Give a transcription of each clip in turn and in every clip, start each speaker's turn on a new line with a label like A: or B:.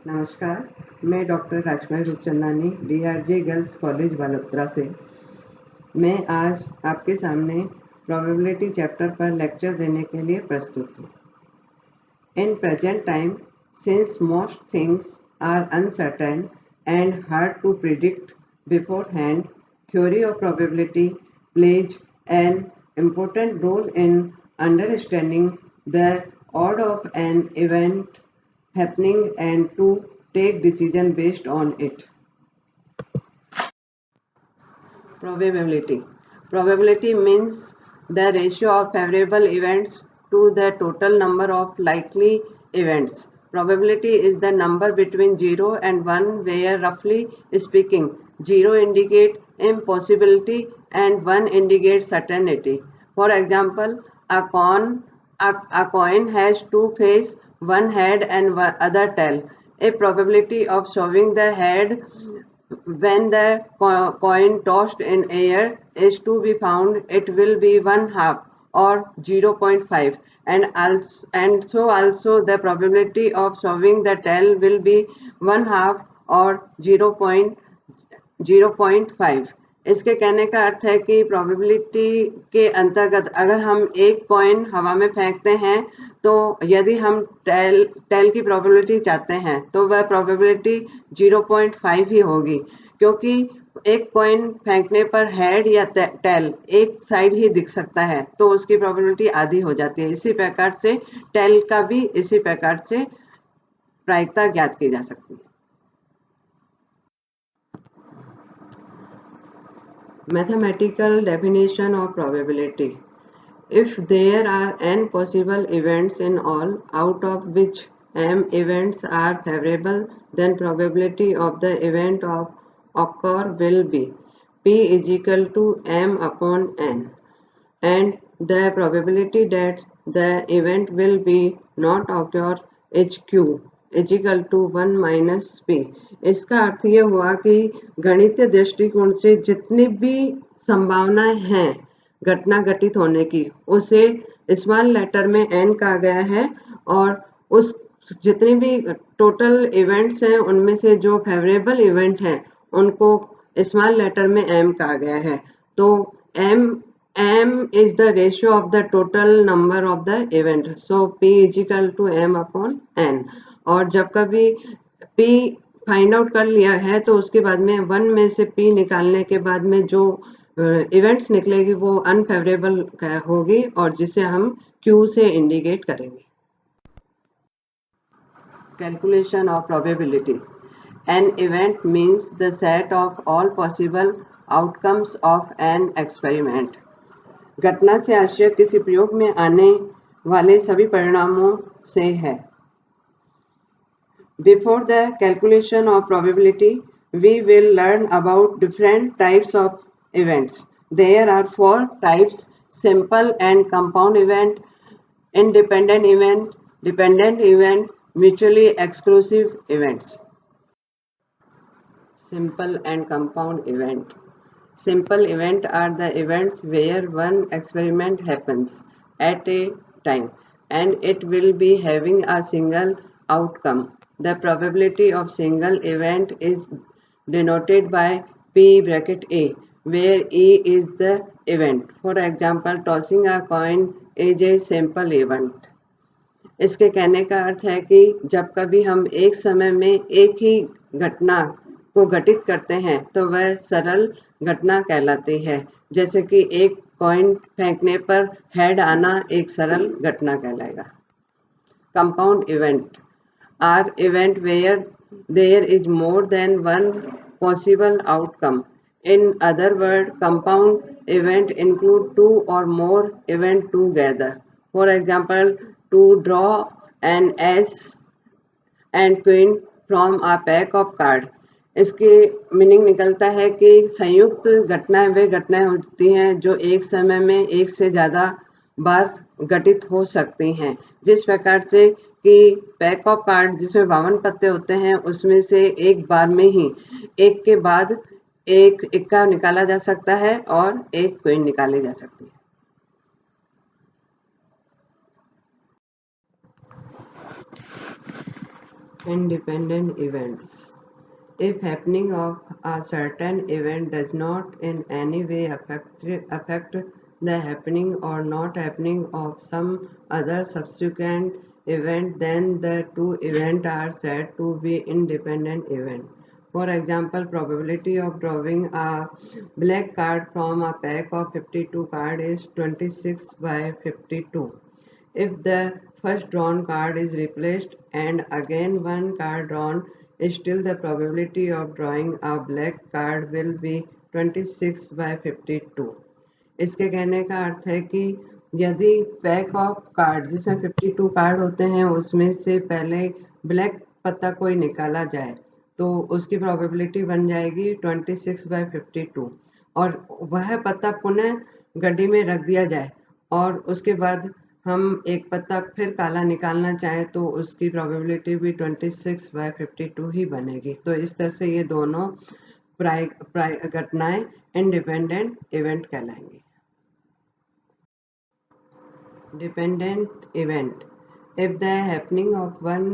A: नमस्कार, मैं doctor Rajkumari Roopchandani DRG girls college Balotra से। मैं आज आपके सामने प्रोबेबिलिटी चैप्टर पर लेक्चर देने के लिए प्रस्तुत हूँ। In present time, since most things are uncertain and hard to predict beforehand, theory of probability plays an important role in understanding the order of an event happening and to take decision based on it. Probability means the ratio of favorable events to the total number of likely events. Probability is the number between 0 and 1 where, roughly speaking, 0 indicates impossibility and 1 indicates certainty. For example, a coin has two faces, one head and other tail. A probability of showing the head when the coin tossed in air is to be found, it will be 1/2 or 0.5, and so also the probability of showing the tail will be 1/2 or 0.5। इसके कहने का अर्थ है कि probability के अंतर्गत अगर हम एक कॉइन हवा में फेंकते हैं तो यदि हम टेल की प्रोबेबिलिटी चाहते हैं तो वह प्रोबेबिलिटी 0.5 ही होगी, क्योंकि एक कॉइन फेंकने पर हेड या टेल एक साइड ही दिख सकता है तो उसकी प्रोबेबिलिटी आधी हो जाती है। इसी प्रकार से टेल का भी इसी प्रकार से प्रायिकता ज्ञात की जा सकती है। Mathematical definition of probability. If there are n possible events in all, out of which m events are favorable, then probability of the event of occur will be P is equal to m upon n, and the probability that the event will be not occur is Q is equal to 1 minus P। इसका अर्थ ये हुआ कि गणितीय दृष्टिकोण से जितनी भी संभावनाएं हैं घटना घटित होने की उसे स्मॉल लेटर में n कहा गया है, और उस जितनी भी टोटल इवेंट्स हैं उनमें से जो फेवरेबल इवेंट हैं उनको स्मॉल लेटर में m कहा गया है। तो m is the ratio of the total number of the event, so P is equal to m upon n। और जब कभी P फाइंड आउट कर लिया है तो उसके बाद में 1 में से P निकालने के बाद में जो इवेंट्स निकलेगी वो अनफेवरेबल होगी और जिसे हम Q से इंडिकेट करेंगे। Calculation of probability. An event means the set of all possible outcomes of an experiment. घटना से आशय किसी प्रयोग में आने वाले सभी परिणामों से है। Before the calculation of probability, we will learn about different types of events. There are 4 types: simple and compound event, independent event, dependent event, mutually exclusive events. Simple and compound event. Simple event are the events where one experiment happens at a time and it will be having a single outcome. The probability of single event is denoted by P bracket A, where E is the event. For example, tossing a coin is a simple event. इसके कहने का अर्थ है कि जब कभी हम एक समय में एक ही घटना को घटित करते हैं तो वह सरल घटना कहलाती है, जैसे कि एक कॉइन फेंकने पर हेड आना एक सरल घटना कहलाएगा। Compound event are event where there is more than one possible outcome. In other word, compound event include 2 or more events together. For example, to draw an ace and queen from a pack of cards. इसके meaning निकलता है कि संयुक्त घटनाएं वे घटनाएं होती हैं जो एक समय में एक से ज़्यादा बार घटित हो सकती हैं। जिस प्रकार से कि पैक ऑफ कार्ड जिसमें 52 पत्ते होते हैं उसमें से एक बार में ही एक के बाद एक इक्का निकाला जा सकता है और एक क्वीन निकाली जा सकती है। Independent events. If happening of a certain event does not in any way affect the happening or not happening of some other subsequent event, then the two events are said to be independent events. For example, probability of drawing a black card from a pack of 52 cards is 26 by 52. If the first drawn card is replaced and again one card drawn, still the probability of drawing a black card will be 26 by 52. इसके कहने का अर्थ है कि यदि pack of card जिसमें 52 card होते हैं उसमें से पहले ब्लैक पत्ता कोई निकाला जाए तो उसकी प्रोबेबिलिटी बन जाएगी 26 बाय 52 और वह पत्ता पुनः गड्डी में रख दिया जाए और उसके बाद हम एक पत्ता फिर काला निकालना चाहें तो उसकी प्रोबेबिलिटी भी 26 बाय 52 ही बनेगी। तो इस तरह से ये दोनों घटनाएं इंडिपेंडेंट इवेंट कहलाएंगी। Dependent event. If the happening of one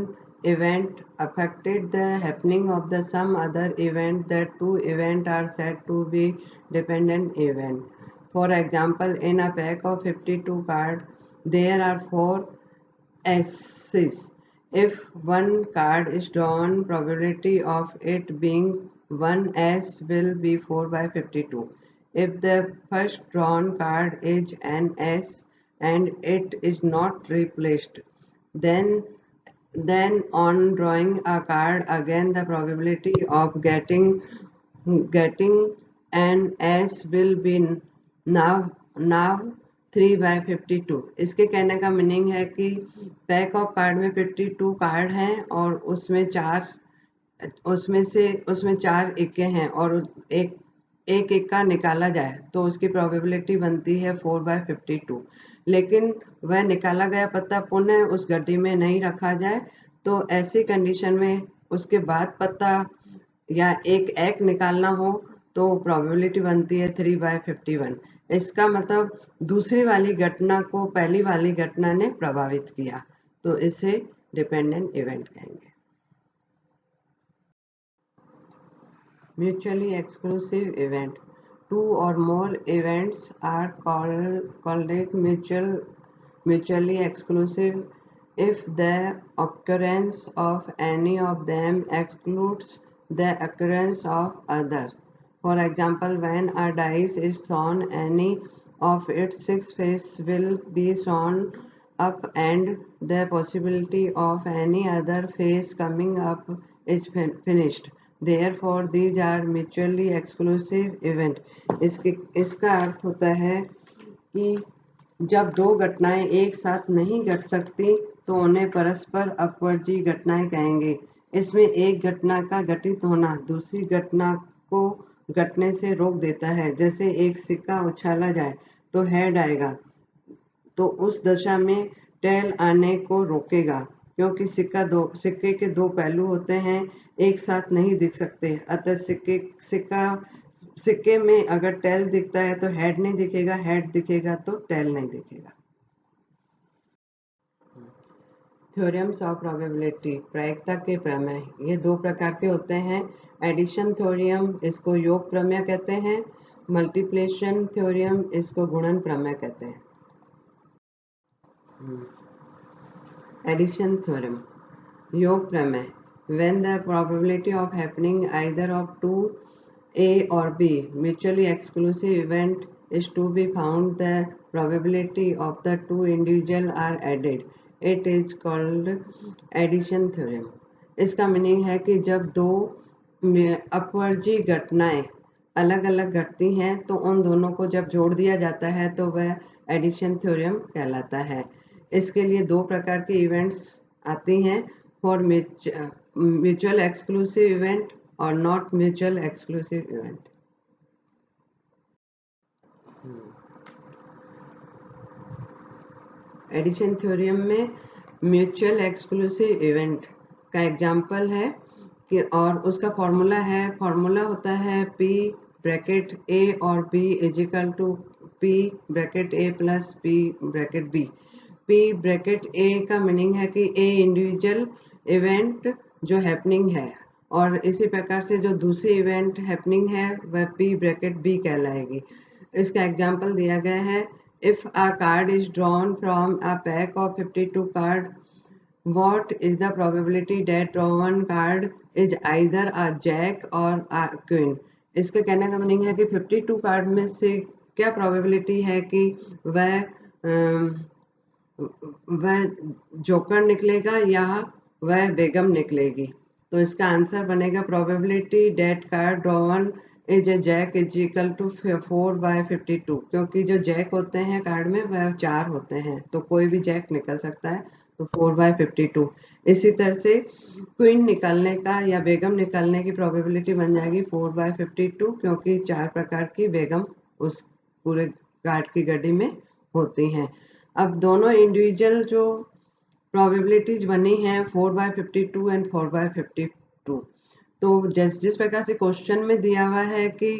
A: event affected the happening of the some other event, the two events are said to be dependent event. For example, in a pack of 52 cards, there are 4 S's. If one card is drawn, probability of it being 1S will be 4 by 52. If the first drawn card is an S and it is not replaced, then on drawing a card again the probability of getting an S will be now 3 by 52। इसके कहने का meaning है कि pack of card में 52 card हैं और उसमें चार इक्के हैं और एक इक्का निकाला जाए तो उसकी प्रोबेबिलिटी बनती है 4 बाय 52। लेकिन वह निकाला गया पत्ता पुनः उस गड्डी में नहीं रखा जाए तो ऐसी कंडीशन में उसके बाद पत्ता या एक निकालना हो तो प्रोबेबिलिटी बनती है 3 बाय 51। इसका मतलब दूसरी वाली घटना को पहली वाली घटना ने प्रभावित किया तो इसे डिपेंडेंट इवेंट कहेंगे। Mutually exclusive event. Two or more events are called it mutually exclusive if the occurrence of any of them excludes the occurrence of other. For example, when a dice is thrown, any of its 6 faces will be thrown up and the possibility of any other face coming up is finished. Therefore, these are mutually exclusive event. इसका अर्थ होता है कि जब दो घटनाएं एक साथ नहीं घट सकती तो उन्हें परस्पर अपवर्जी घटनाएं कहेंगे। इसमें एक घटना का घटित होना दूसरी घटना को घटने से रोक देता है। जैसे एक सिक्का उछाला जाए तो हेड आएगा तो उस दशा में टेल आने को रोकेगा क्योंकि सिक्के के दो पहलू होते हैं एक साथ नहीं दिख सकते। अतः सिक्के में अगर टेल दिखता है तो हेड नहीं दिखेगा, हेड दिखेगा तो टेल नहीं दिखेगा। थ्योरम्स ऑफ प्रोबेबिलिटी, प्रायिकता के प्रमेय, ये दो प्रकार के होते हैं। एडिशन थ्योरम, इसको योग प्रमेय कहते हैं। मल्टीप्लिकेशन थ्योरम, इसको गुणन प्रमेय कहते हैं। Addition theorem. योग प्रमेय. When the probability of happening either of two A or B mutually exclusive event is to be found, the probability of the two individual are added. It is called addition theorem. इसका meaning है कि जब दो अपवर्जी घटनाएं अलग अलग घटती हैं तो उन दोनों को जब जोड़ दिया जाता है तो वह एडिशन थ्योरम कहलाता है। इसके लिए दो प्रकार के इवेंट्स आती हैं, फॉर म्यूचुअल एक्सक्लूसिव इवेंट और not mutual exclusive event. Addition theorem में म्यूचुअल एक्सक्लूसिव इवेंट का एग्जांपल है कि और उसका फॉर्मूला होता है P ब्रैकेट A और B equal to P bracket A plus P bracket B। P bracket A का मीनिंग है कि A इंडिविजुअल इवेंट जो हैपनिंग है, और इसी प्रकार से जो दूसरी इवेंट हैपनिंग है वह पी ब्रैकेट बी कहलाएगी। इसका एग्जाम्पल दिया गया है, if a card is drawn from a pack of 52 card, what is the probability that drawn card is either a jack or a queen? इसके कहने का मीनिंग है कि 52 कार्ड में से क्या प्रोबेबिलिटी है कि वह वह जोकर निकलेगा या वह बेगम निकलेगी। तो इसका आंसर बनेगा probability that card drawn is a jack is equal to 4/52, क्योंकि जो जैक होते हैं कार्ड में वह 4 होते हैं, तो कोई भी जैक निकल सकता है, तो 4/52। इसी तरह से क्वीन निकलने का या बेगम निकलने की प्रोबेबिलिटी बन जाएगी 4/52, क्योंकि 4 प्रकार की बेगम उस पूरे कार्ड की गड्डी में होती हैं। अब दोनों इंडिविजुअल जो प्रोबेबिलिटीज बनी हैं 4/52 एंड 4/52, तो जिस प्रकार से क्वेश्चन में दिया हुआ है कि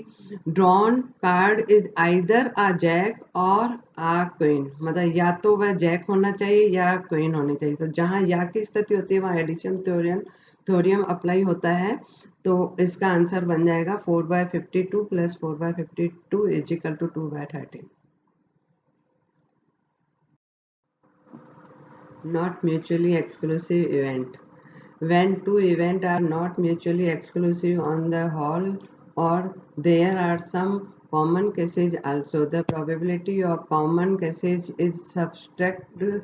A: drawn card is either a jack और अ क्वीन, मतलब या तो वह जैक होना चाहिए या क्वीन होनी चाहिए। तो जहां या की स्थिति होती है वहां एडिशन थ्योरम अप्लाई होता है, तो इसका आंसर बन जाएगा 4/52 + 4/52 is equal to 2/13। Not mutually exclusive event. When two events are not mutually exclusive on the whole, or there are some common cases also, the probability of common cases is subtracted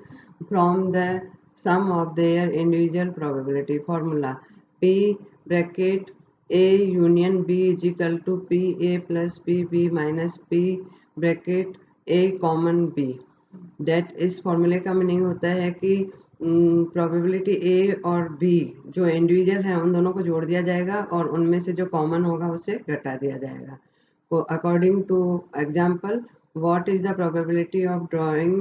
A: from the sum of their individual probability. Formula: P bracket A union B is equal to PA plus PB minus P bracket A common B। That इस फॉर्मूले का meaning होता है कि probability A और B जो individual है उन दोनों को जोड़ दिया जाएगा और उनमें से जो कॉमन होगा उसे घटा दिया जाएगा। तो according to example, what is the probability of drawing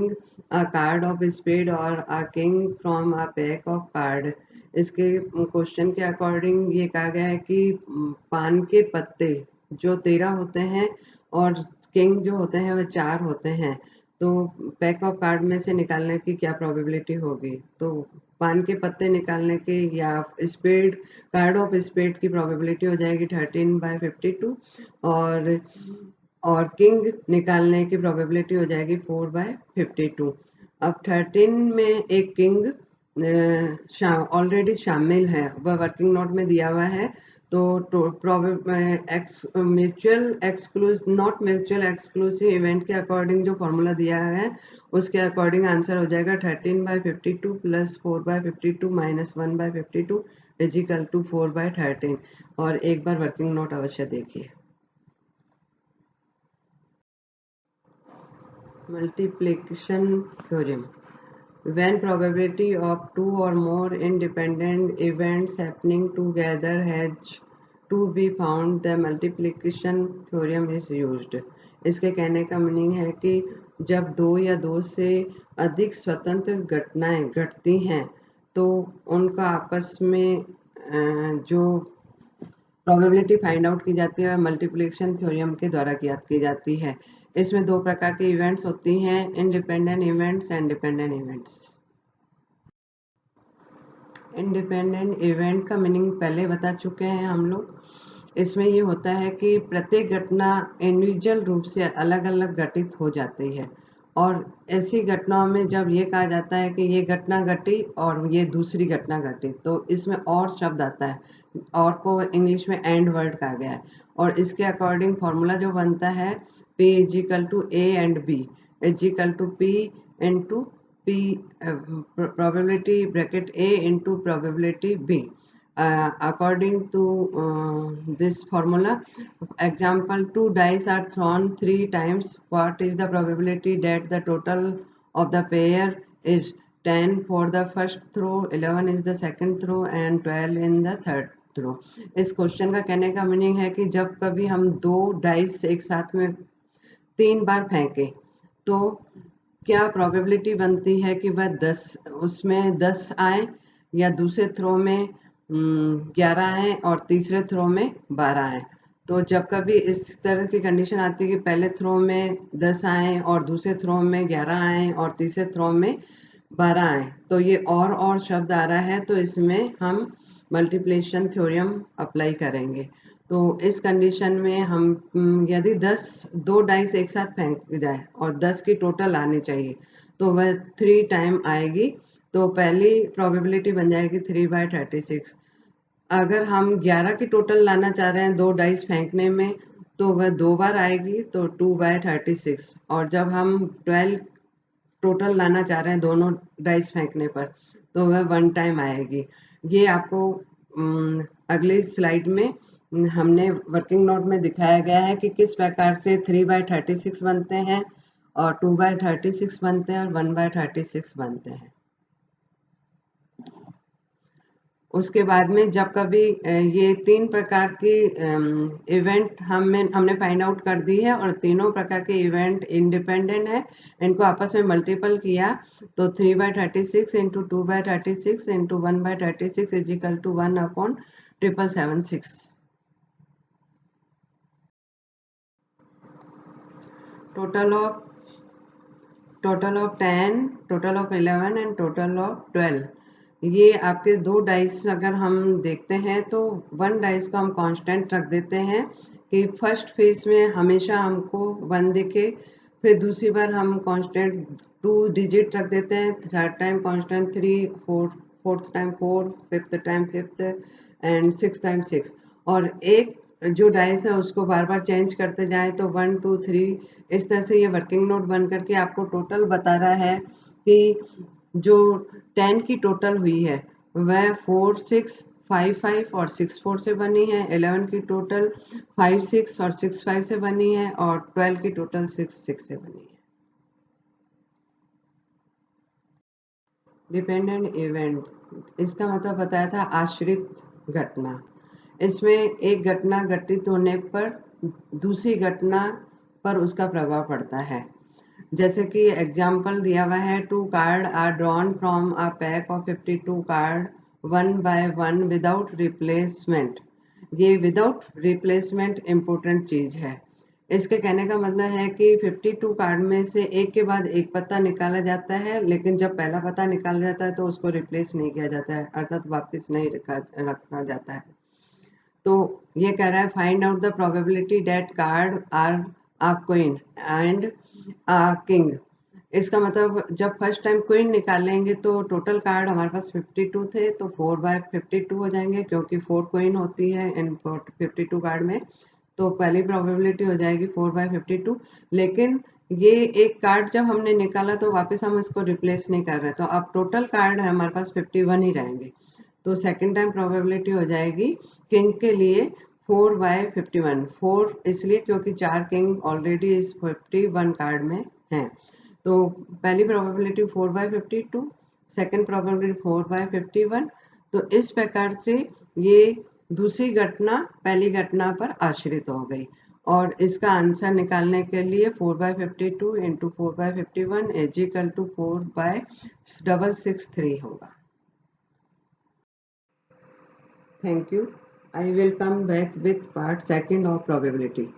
A: a card of spade or a king from a pack of card? इसके क्वेश्चन के अकॉर्डिंग ये कहा गया है कि पान के पत्ते जो 13 होते हैं और किंग जो होते हैं वह 4 होते हैं, तो पैक ऑफ कार्ड में से निकालने की क्या प्रोबेबिलिटी होगी? तो पान के पत्ते निकालने की या स्पेड कार्ड ऑफ स्पेड की प्रोबेबिलिटी हो जाएगी 13/52, और किंग निकालने की प्रोबेबिलिटी हो जाएगी 4/52। अब 13 में एक किंग ऑलरेडी शामिल है, वह वर्किंग नोट में दिया हुआ है, तो नॉट म्यूचुअल एक्सक्लूसिव इवेंट के अकॉर्डिंग जो फॉर्मूला दिया है उसके अकॉर्डिंग आंसर हो जाएगा 13/52 + 4/52 - 1/52 इज इक्वल टू 4/13। और एक बार वर्किंग नोट अवश्य देखिए। Multiplication theorem. When probability of two or more independent events happening together has to be found, the multiplication theorem is used. इसके कहने का मीनिंग है कि जब दो या दो से अधिक स्वतंत्र घटनाएं घटती हैं तो उनका आपस में जो प्रोबेबिलिटी फाइंड आउट की जाती है वह मल्टीप्लिकेशन थ्योरम के द्वारा ज्ञात की जाती है। इसमें दो प्रकार के इवेंट्स होती हैं, independent events and dependent events. Independent event का मीनिंग पहले बता चुके हैं हम लोग। इसमें ये होता है कि प्रत्येक घटना इंडिविजुअल रूप से अलग अलग घटित हो जाती है, और ऐसी घटनाओं में जब ये कहा जाता है कि ये घटना घटी और ये दूसरी घटना घटी, तो इसमें और शब्द आता है, और को इंग्लिश में एंड वर्ड कहा गया है, और इसके अकॉर्डिंग फॉर्मूला जो बनता है P is equal to A and B is equal to P into P probability bracket A into probability B. According to this formula, example, 2 dice are thrown 3 times. What is the probability that the total of the pair is 10 for the first throw, 11 is the second throw and 12 in the third throw? इस question का कहने का meaning है कि जब कभी हम 2 dice एक साथ में 3 बार फेंके तो क्या प्रोबेबिलिटी बनती है कि वह 10 उसमें 10 आए, या दूसरे थ्रो में 11 आए और तीसरे थ्रो में 12 आए। तो जब कभी इस तरह की कंडीशन आती है कि पहले थ्रो में 10 आए और दूसरे थ्रो में 11 आए और तीसरे थ्रो में 12 आए, तो ये और शब्द आ रहा है, तो इसमें हम मल्टीप्लिकेशन थ्योरम अप्लाई करेंगे। तो इस कंडीशन में हम यदि 2 डाइस एक साथ फेंक जाए और 10 की टोटल आनी चाहिए तो वह 3 टाइम आएगी। तो पहली प्रोबेबिलिटी बन जाएगी 3/36। अगर हम 11 की टोटल लाना चाह रहे हैं 2 डाइस फेंकने में तो वह 2 बार आएगी, तो 2/36। और जब हम 12 टोटल लाना चाह रहे हैं दोनों डाइस फेंकने पर तो वह 1 टाइम आएगी। ये आपको अगली स्लाइड में हमने वर्किंग नोट में दिखाया गया है कि किस प्रकार से 3/36 बनते हैं और 2/36 बनते हैं और 1/36 बनते हैं। उसके बाद में जब कभी ये 3 प्रकार की इवेंट हमने फाइंड आउट कर दी है और तीनों प्रकार के इवेंट इंडिपेंडेंट है, इनको आपस में मल्टीपल किया तो 3/36 into 2/36 into 1/36 is equal to 1/776। Total of 10, total of 11 and total of 12। ये आपके 2 डाइस अगर हम देखते हैं तो 1 डाइस को हम कांस्टेंट रख देते हैं कि फर्स्ट फेज में हमेशा हमको 1 दिखे, फिर दूसरी बार हम कांस्टेंट 2 डिजिट रख देते हैं, third time constant 3, fourth time 4, fifth time 5 and six time 6। और एक जो डाइस है उसको बार बार चेंज करते जाए तो 1 2 3 इस तरह से ये वर्किंग नोट बन करके आपको टोटल बता रहा है कि जो 10 की टोटल हुई है वह 4 6 5 5 और 6 4 से बनी है। 11 की टोटल 5 6 और 6 5 से बनी है और 12 की टोटल 6 6 से बनी है। डिपेंडेंट इवेंट इसका मतलब बताया था आश्रित घटना। इसमें एक घटना घटित होने पर दूसरी घटना पर उसका प्रभाव पड़ता है। जैसे कि एग्जाम्पल दिया हुआ है, 2 card are drawn from a pack of 52 card 1 by 1 without replacement. ये विदाउट रिप्लेसमेंट इम्पोर्टेंट चीज है। इसके कहने का मतलब है कि 52 कार्ड में से एक के बाद एक पत्ता निकाला जाता है, लेकिन जब पहला पत्ता निकाला जाता है तो उसको रिप्लेस नहीं किया जाता है, अर्थात वापस नहीं रखा जाता है। तो ये कह रहा है find out the probability that card are a queen and a king. इसका मतलब जब फर्स्ट टाइम क्वीन निकालेंगे तो टोटल कार्ड हमारे पास 52 थे, तो 4/52 हो जाएंगे क्योंकि 4 क्वीन होती है इन 52 कार्ड में। तो पहली प्रोबेबिलिटी हो जाएगी 4/52। लेकिन ये एक कार्ड जब हमने निकाला तो वापस हम इसको रिप्लेस नहीं कर रहे, तो अब टोटल कार्ड है हमारे पास 51 ही रहेंगे। तो सेकेंड टाइम प्रोबेबिलिटी हो जाएगी किंग के लिए 4/51। 4 इसलिए क्योंकि 4 किंग ऑलरेडी इस 51 कार्ड में हैं। तो पहली प्रोबेबिलिटी 4/52, सेकेंड प्रोबेबिलिटी 4/51। तो इस प्रकार से ये दूसरी घटना पहली घटना पर आश्रित हो गई और इसका आंसर निकालने के लिए 4/52 इंटू 4/51 इज इक्वल टू 4/663 होगा। Thank you. I will come back with part second of probability.